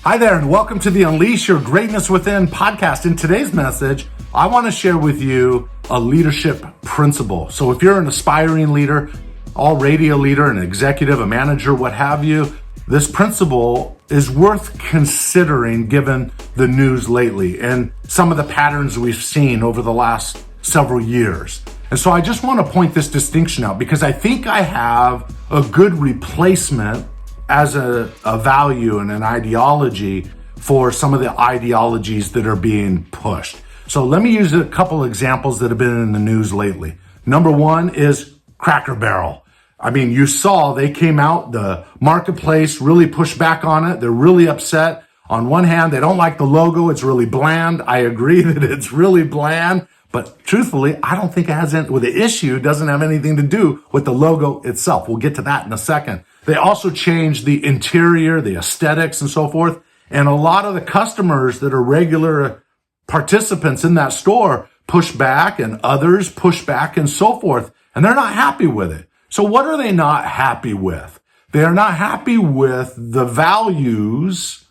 Hi there, and welcome to the Unleash Your Greatness Within podcast. In today's message, I want to share with you a leadership principle. So if you're an aspiring leader, already a leader, an executive, a manager, what have you, this principle is worth considering given the news lately and some of the patterns we've seen over the last several years. And so I just want to point this distinction out because I think I have a good replacement as a value and an ideology for some of the ideologies that are being pushed. So let me use a couple examples that have been in the news lately. Number one is Cracker Barrel. I mean, you saw they came out, the marketplace really pushed back on it. They're really upset. On one hand, they don't like the logo. It's really bland. I agree that it's really bland. But truthfully, I don't think it has any, well, the issue doesn't have anything to do with the logo itself. We'll get to that in a second. They also changed the interior, the aesthetics and so forth. And a lot of the customers that are regular participants in that store push back and others push back and so forth. And they're not happy with it. So what are they not happy with? They are not happy with the values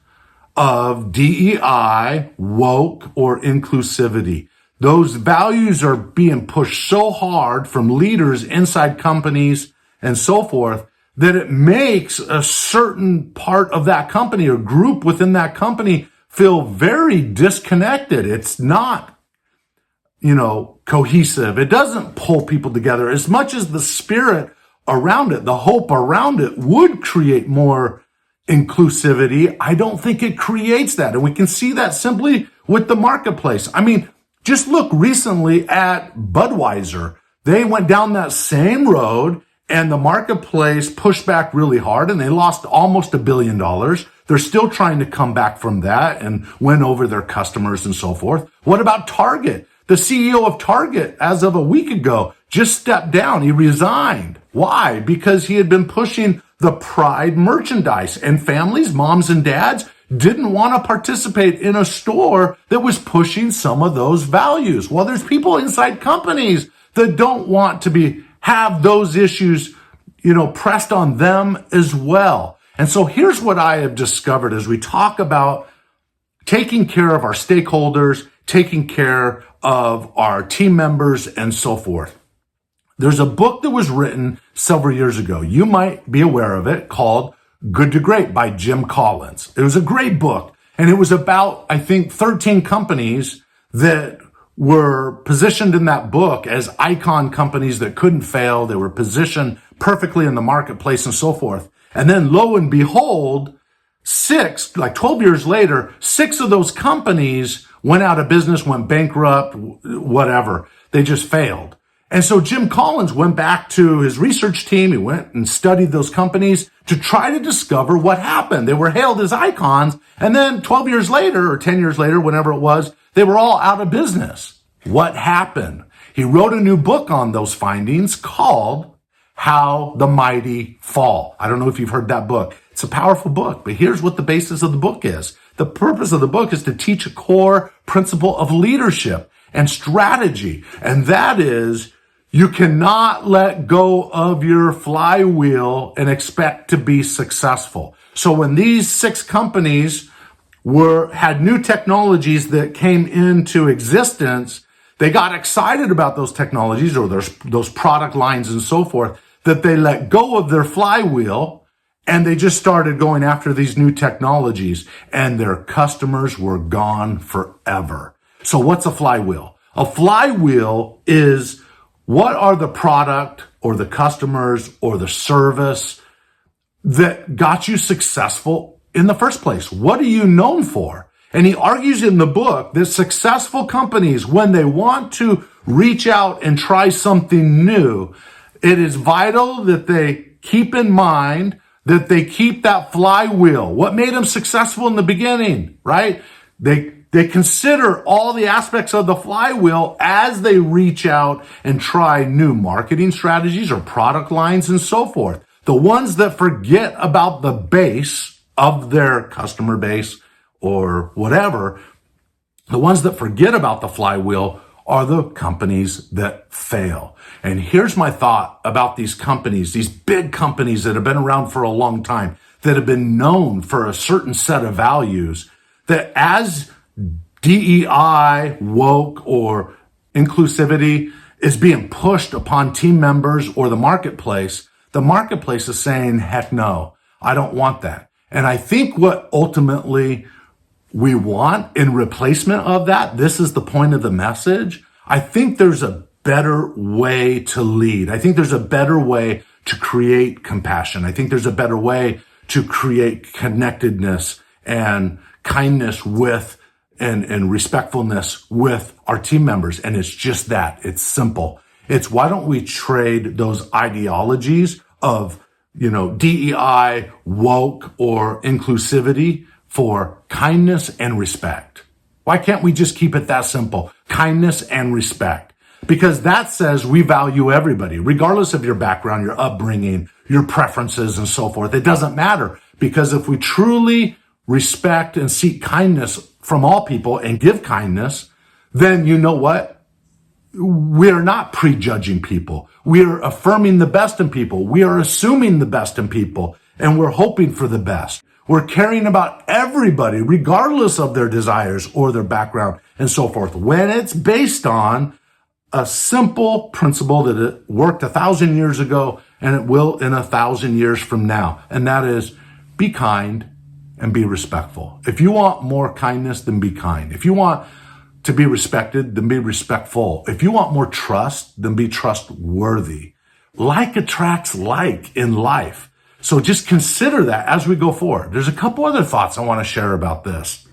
of DEI, woke, or inclusivity. Those values are being pushed so hard from leaders inside companies and so forth that it makes a certain part of that company or group within that company feel very disconnected. It's not, cohesive. It doesn't pull people together as much as the spirit around it, the hope around it would create more inclusivity. I don't think it creates that. And we can see that simply with the marketplace. I mean, just look recently at Budweiser. They went down that same road and the marketplace pushed back really hard and they lost almost $1 billion. They're still trying to come back from that and win over their customers and so forth. What about Target? The CEO of Target, as of a week ago, just stepped down. He resigned. Why? Because he had been pushing the Pride merchandise and families, moms and dads, didn't want to participate in a store that was pushing some of those values. Well, there's people inside companies that don't want to have those issues, pressed on them as well. And so here's what I have discovered as we talk about taking care of our stakeholders, taking care of our team members and so forth. There's a book that was written several years ago. You might be aware of it, called Good to Great by Jim Collins. It was a great book. And it was about, I think, 13 companies that were positioned in that book as icon companies that couldn't fail. They were positioned perfectly in the marketplace and so forth. And then lo and behold, 12 years later, 6 of those companies went out of business, went bankrupt, whatever. They just failed. And so Jim Collins went back to his research team. He went and studied those companies to try to discover what happened. They were hailed as icons. And then 12 years later or 10 years later, whenever it was, they were all out of business. What happened? He wrote a new book on those findings called How the Mighty Fall. I don't know if you've heard that book. It's a powerful book, but here's what the basis of the book is. The purpose of the book is to teach a core principle of leadership and strategy. And that is, you cannot let go of your flywheel and expect to be successful. So when these 6 companies had new technologies that came into existence, they got excited about those technologies or those product lines and so forth, that they let go of their flywheel and they just started going after these new technologies and their customers were gone forever. So what's a flywheel? A flywheel is, what are the product or the customers or the service that got you successful in the first place? What are you known for? And he argues in the book that successful companies, when they want to reach out and try something new, it is vital that they keep in mind that they keep that flywheel. What made them successful in the beginning, right? They consider all the aspects of the flywheel as they reach out and try new marketing strategies or product lines and so forth. The ones that forget about the base of their customer base or whatever, the ones that forget about the flywheel are the companies that fail. And here's my thought about these companies, these big companies that have been around for a long time. that have been known for a certain set of values, that as DEI, woke, or inclusivity is being pushed upon team members or the marketplace is saying, heck no, I don't want that. And I think what ultimately we want in replacement of that, this is the point of the message. I think there's a better way to lead. I think there's a better way to create compassion. I think there's a better way to create connectedness and kindness with and respectfulness with our team members. And it's just that. It's simple. It's why don't we trade those ideologies of, DEI, woke, or inclusivity for kindness and respect? Why can't we just keep it that simple? Kindness and respect. Because that says we value everybody, regardless of your background, your upbringing, your preferences, and so forth. It doesn't matter. Because if we truly respect and seek kindness from all people and give kindness, then you know what? We're not prejudging people. We are affirming the best in people. We are assuming the best in people, and we're hoping for the best. We're caring about everybody, regardless of their desires or their background and so forth. When it's based on a simple principle that it worked 1,000 years ago and it will in 1,000 years from now. And that is, be kind and be respectful. If you want more kindness, then be kind. If you want to be respected, then be respectful. If you want more trust, then be trustworthy. Like attracts like in life. So just consider that as we go forward. There's a couple other thoughts I want to share about this.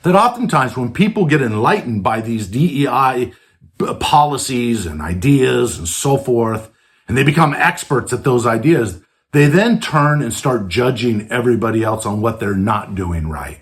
That oftentimes when people get enlightened by these DEI policies and ideas and so forth, and they become experts at those ideas, they then turn and start judging everybody else on what they're not doing right.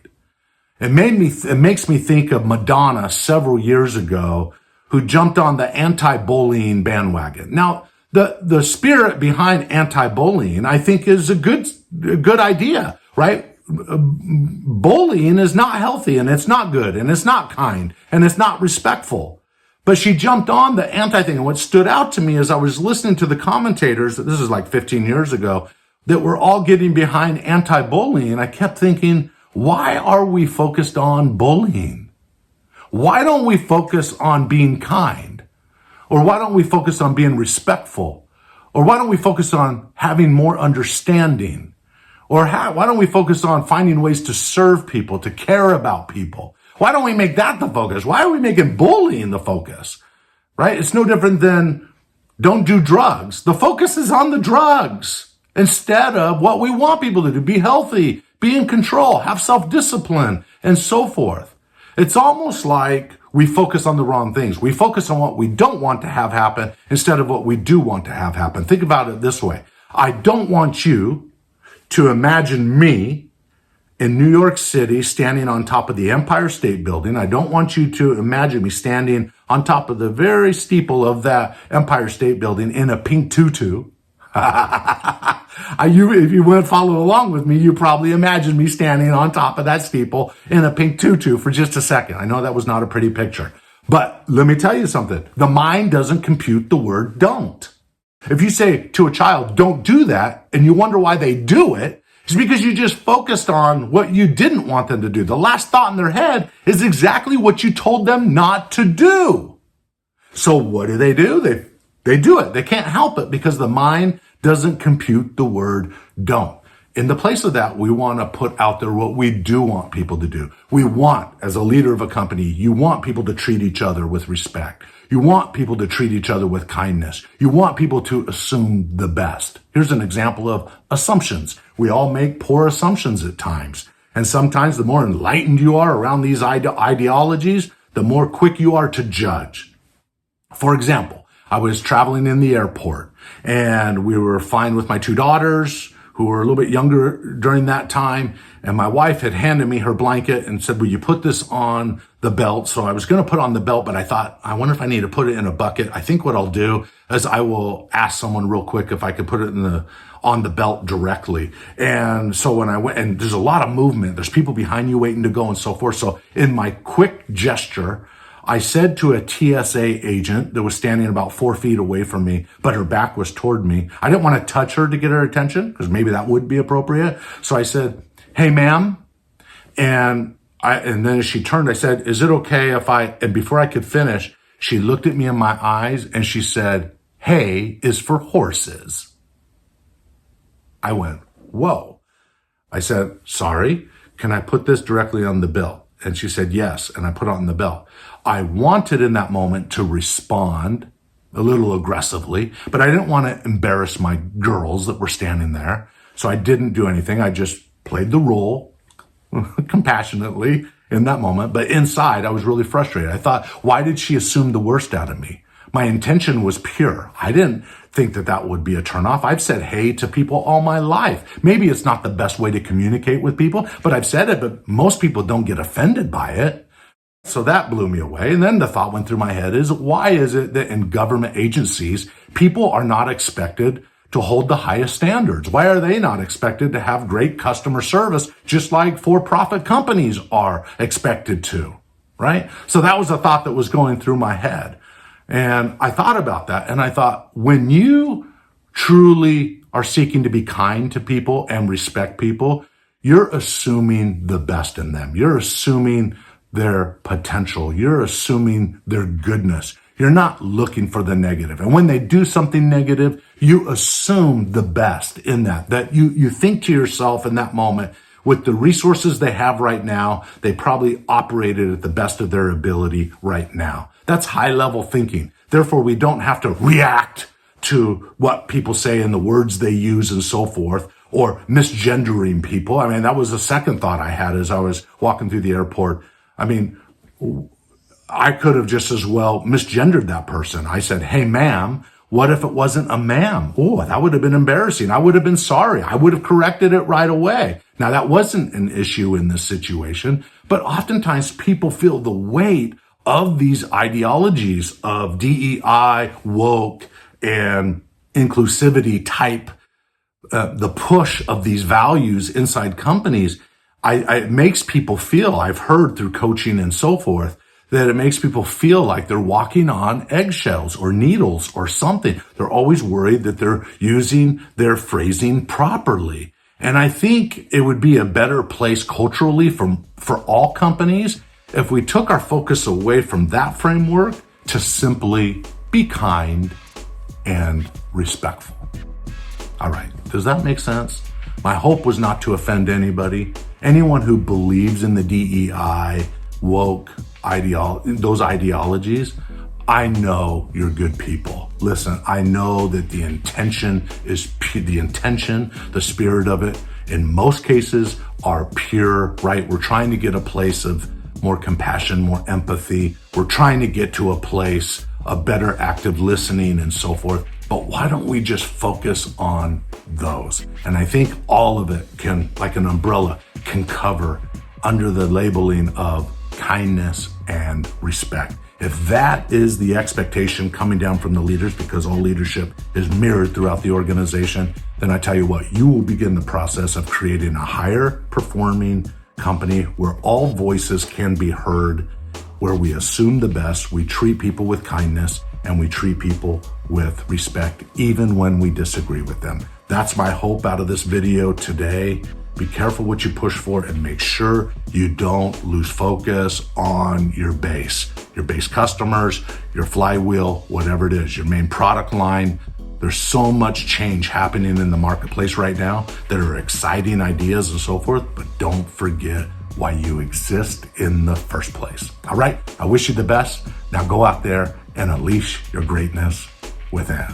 It makes me think of Madonna several years ago, who jumped on the anti-bullying bandwagon. Now, the spirit behind anti-bullying, I think, is a good idea, right? Bullying is not healthy, and it's not good, and it's not kind, and it's not respectful. But she jumped on the anti-thing. And what stood out to me as I was listening to the commentators, this is like 15 years ago, that were all getting behind anti-bullying. I kept thinking, why are we focused on bullying? Why don't we focus on being kind? Or why don't we focus on being respectful? Or why don't we focus on having more understanding? Or why don't we focus on finding ways to serve people, to care about people? Why don't we make that the focus? Why are we making bullying the focus? Right? It's no different than don't do drugs. The focus is on the drugs instead of what we want people to do. Be healthy, be in control, have self-discipline, and so forth. It's almost like we focus on the wrong things. We focus on what we don't want to have happen instead of what we do want to have happen. Think about it this way. I don't want you to imagine me in New York City standing on top of the Empire State Building. I don't want you to imagine me standing on top of the very steeple of that Empire State Building in a pink tutu. If you want to follow along with me, you probably imagine me standing on top of that steeple in a pink tutu for just a second. I know that was not a pretty picture, but let me tell you something. The mind doesn't compute the word don't. If you say to a child, don't do that, and you wonder why they do it, it's because you just focused on what you didn't want them to do. The last thought in their head is exactly what you told them not to do. So what do? They do it. They can't help it because the mind doesn't compute the word don't. In the place of that, we want to put out there what we do want people to do. We want, as a leader of a company, you want people to treat each other with respect. You want people to treat each other with kindness. You want people to assume the best. Here's an example of assumptions. We all make poor assumptions at times. And sometimes the more enlightened you are around these ideologies, the more quick you are to judge. For example, I was traveling in the airport and we were flying with my two daughters who were a little bit younger during that time. And my wife had handed me her blanket and said, will you put this on the belt? So I was going to put on the belt, but I thought, I wonder if I need to put it in a bucket. I think what I'll do is I will ask someone real quick if I could put it on the belt directly. And so when I went, and there's a lot of movement, there's people behind you waiting to go and so forth. So in my quick gesture, I said to a TSA agent that was standing about 4 feet away from me, but her back was toward me. I didn't want to touch her to get her attention because maybe that would be appropriate. So I said, "Hey, ma'am." And then as she turned, I said, "Is it okay if and before I could finish, she looked at me in my eyes and she said, "Hay is for horses." I went, "Whoa." I said, "Sorry, can I put this directly on the bill?" And she said, "Yes." And I put it on the bill. I wanted in that moment to respond a little aggressively, but I didn't want to embarrass my girls that were standing there. So I didn't do anything. I just played the role compassionately in that moment. But inside, I was really frustrated. I thought, why did she assume the worst out of me? My intention was pure. I didn't think that that would be a turnoff. I've said hey to people all my life. Maybe it's not the best way to communicate with people, but I've said it, but most people don't get offended by it. So that blew me away. And then the thought went through my head is, why is it that in government agencies, people are not expected to hold the highest standards? Why are they not expected to have great customer service, just like for-profit companies are expected to, right? So that was a thought that was going through my head. And I thought about that, and I thought, when you truly are seeking to be kind to people and respect people, you're assuming the best in them. You're assuming their potential. You're assuming their goodness. You're not looking for the negative. And when they do something negative, you assume the best in that you think to yourself in that moment, with the resources they have right now, they probably operated at the best of their ability right now. That's high level thinking. Therefore, we don't have to react to what people say and the words they use and so forth, or misgendering people. I mean, that was the second thought I had as I was walking through the airport. I mean, I could have just as well misgendered that person. I said, "Hey, ma'am." What if it wasn't a ma'am? Oh, that would have been embarrassing. I would have been sorry. I would have corrected it right away. Now, that wasn't an issue in this situation, but oftentimes people feel the weight of these ideologies of DEI, woke, and inclusivity type, the push of these values inside companies. It makes people feel, I've heard through coaching and so forth, that it makes people feel like they're walking on eggshells or needles or something. They're always worried that they're using their phrasing properly. And I think it would be a better place culturally for all companies if we took our focus away from that framework to simply be kind and respectful. All right, does that make sense? My hope was not to offend anybody. Anyone who believes in the DEI, woke, those ideologies, I know you're good people. Listen, I know that the intention, the spirit of it, in most cases are pure, right? We're trying to get a place of more compassion, more empathy. We're trying to get to a place of better active listening and so forth. But why don't we just focus on those? And I think all of it can, like an umbrella, can cover under the labeling of kindness and respect. If that is the expectation coming down from the leaders, because all leadership is mirrored throughout the organization, then I tell you what, you will begin the process of creating a higher performing company where all voices can be heard, where we assume the best, we treat people with kindness, and we treat people with respect, even when we disagree with them. That's my hope out of this video today. Be careful what you push for and make sure you don't lose focus on your base customers, your flywheel, whatever it is, your main product line. There's so much change happening in the marketplace right now that are exciting ideas and so forth, but don't forget why you exist in the first place. All right, I wish you the best. Now go out there and unleash your greatness within.